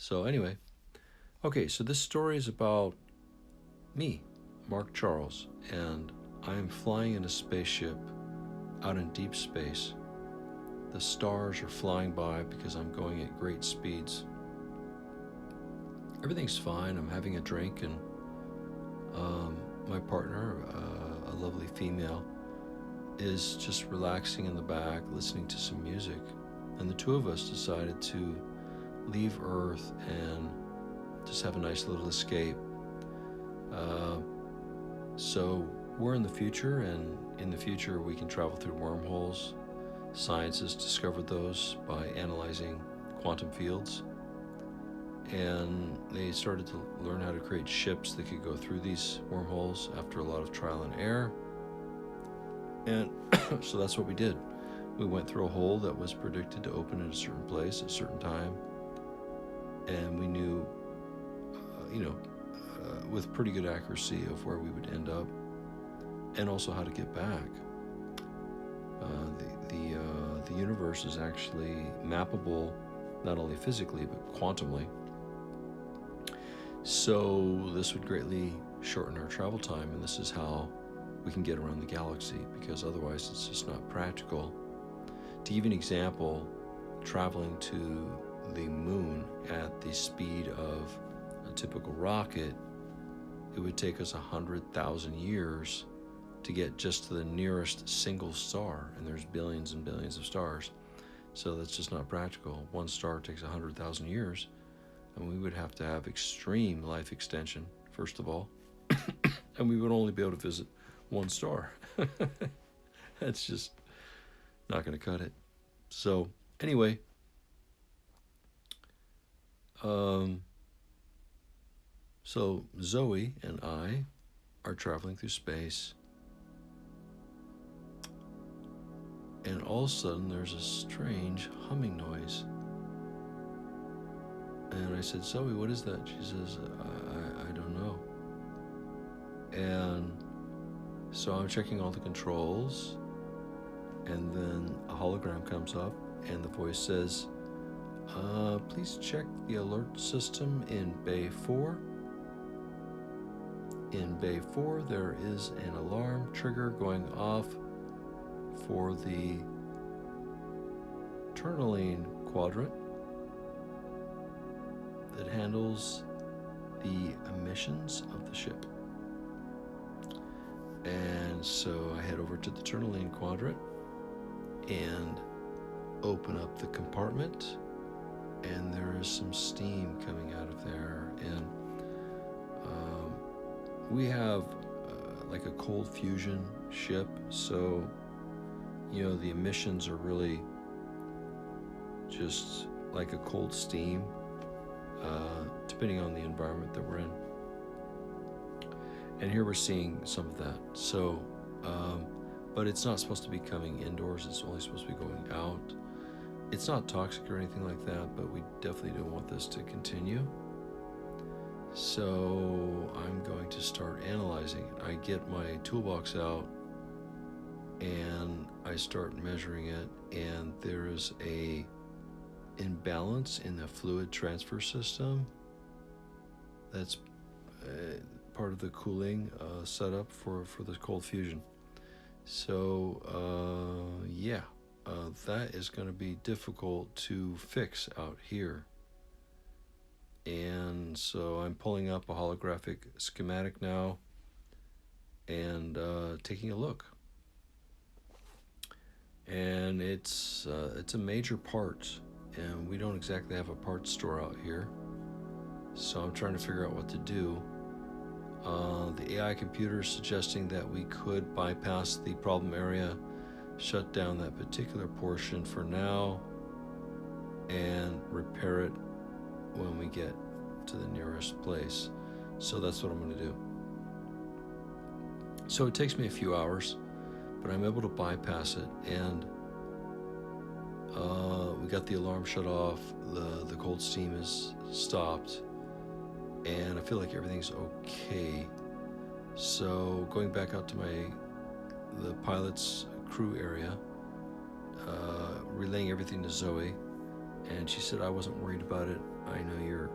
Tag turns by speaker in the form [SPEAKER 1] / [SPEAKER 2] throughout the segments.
[SPEAKER 1] So anyway, okay, so this story is about me, Mark Charles, and I am flying in a spaceship out in deep space. The stars are flying by because I'm going at great speeds. Everything's fine. I'm having a drink, and my partner, a lovely female, is just relaxing in the back, listening to some music. And the two of us decided to leave Earth and just have a nice little escape. So we're in the future, and in the future we can travel through wormholes. Science has discovered those by analyzing quantum fields. And they started to learn how to create ships that could go through these wormholes after a lot of trial and error. And so that's what we did. We went through a hole that was predicted to open at a certain place at a certain time. And we knew, with pretty good accuracy of where we would end up and also how to get back. The universe is actually mappable, not only physically, but quantumly. So this would greatly shorten our travel time, and this is how we can get around the galaxy, because otherwise it's just not practical. To give you an example, traveling to the moon at the speed of a typical rocket, it would take us 100,000 years to get just to the nearest single star, and there's billions and billions of stars. So that's just not practical. One star takes 100,000 years, and we would have to have extreme life extension, first of all, and we would only be able to visit one star. That's just not going to cut it. So anyway, so Zoe and I are traveling through space, and all of a sudden there's a strange humming noise. And I said, Zoe, what is that? She says, I don't know. And so I'm checking all the controls, and then a hologram comes up, and the voice says, please check the alert system in Bay 4. In Bay 4, there is an alarm trigger going off for the tourmaline quadrant that handles the emissions of the ship. And so I head over to the tourmaline quadrant and open up the compartment, and there is some steam coming out of there. And we have like a cold fusion ship, so the emissions are really just like a cold steam, depending on the environment that we're in. And here we're seeing some of that. So, but it's not supposed to be coming indoors. It's only supposed to be going out. It's not toxic or anything like that, but we definitely don't want this to continue. So I'm going to start analyzing it. I get my toolbox out and I start measuring it, and there is a imbalance in the fluid transfer system. That's part of the cooling setup for the cold fusion. So that is going to be difficult to fix out here. And so I'm pulling up a holographic schematic now and taking a look. And it's a major part, and we don't exactly have a parts store out here. So I'm trying to figure out what to do. The AI computer is suggesting that we could bypass the problem area, shut down that particular portion for now, and repair it when we get to the nearest place. So that's what I'm going to do. So it takes me a few hours, but I'm able to bypass it, and we got the alarm shut off, the cold steam is stopped, and I feel like everything's okay. So going back out to the pilot's crew area, relaying everything to Zoe, and she said I wasn't worried about it. I know you're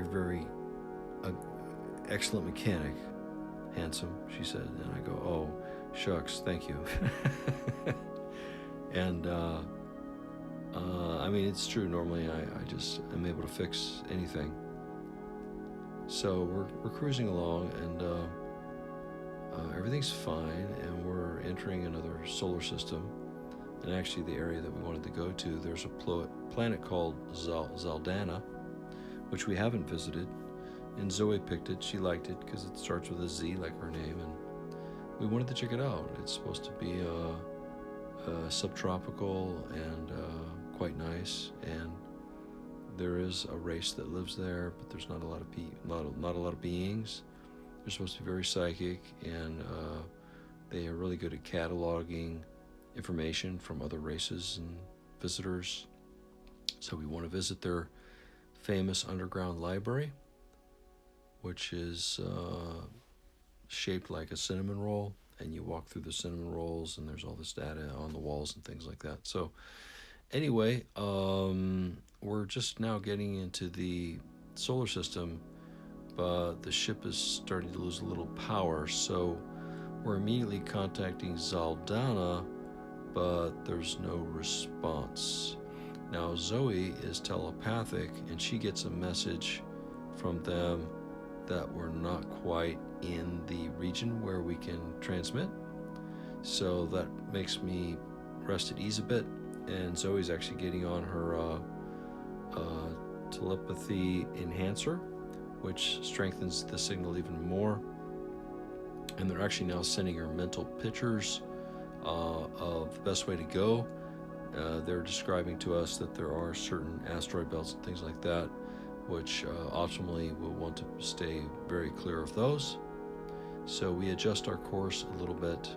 [SPEAKER 1] very excellent mechanic, handsome," she said. And I go, "Oh, shucks, thank you." And I mean, it's true. Normally, I just am able to fix anything. So we're cruising along, and everything's fine, and we're entering another solar system. And actually, the area that we wanted to go to, there's a planet called Zaldana, which we haven't visited. And Zoe picked it. She liked it because it starts with a Z, like her name, and we wanted to check it out. It's supposed to be subtropical and quite nice. And there is a race that lives there, but there's not a lot of beings. They're supposed to be very psychic, and they are really good at cataloging information from other races and visitors. So we want to visit their famous underground library, which is shaped like a cinnamon roll, and you walk through the cinnamon rolls, and there's all this data on the walls and things like that. So anyway, we're just now getting into the solar system, but the ship is starting to lose a little power, so we're immediately contacting Zaldana, but there's no response. Now Zoe is telepathic, and she gets a message from them that we're not quite in the region where we can transmit. So that makes me rest at ease a bit, and Zoe's actually getting on her telepathy enhancer, which strengthens the signal even more. And they're actually now sending her mental pictures of the best way to go. They're describing to us that there are certain asteroid belts and things like that, which optimally we'll want to stay very clear of those. So we adjust our course a little bit,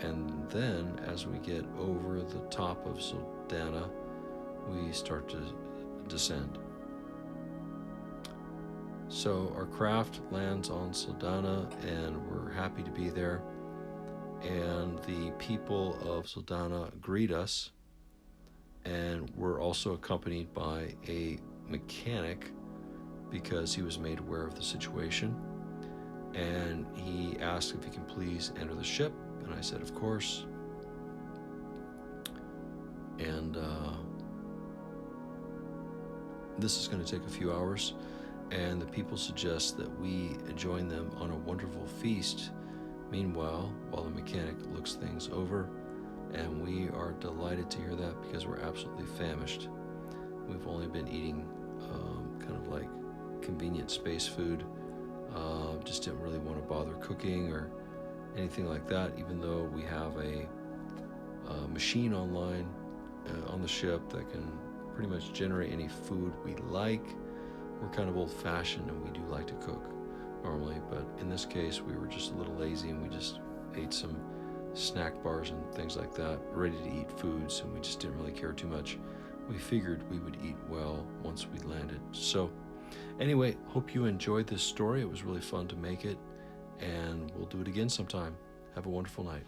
[SPEAKER 1] and then as we get over the top of Zaldana, we start to descend. So our craft lands on Zaldana, and we're happy to be there. And the people of Zaldana greet us, and we're also accompanied by a mechanic because he was made aware of the situation. And he asked if he can please enter the ship, and I said, of course. And this is going to take a few hours, and the people suggest that we join them on a wonderful feast. Meanwhile, while the mechanic looks things over, and we are delighted to hear that because we're absolutely famished. We've only been eating kind of like convenient space food. Just didn't really want to bother cooking or anything like that, even though we have a machine online on the ship that can pretty much generate any food we like. We're kind of old-fashioned, and we do like to cook normally, but in this case we were just a little lazy, and we just ate some snack bars and things like that, ready to eat foods, and we just didn't really care too much. We figured we would eat well once we landed. So anyway, hope you enjoyed this story. It was really fun to make it, and we'll do it again sometime. Have a wonderful night.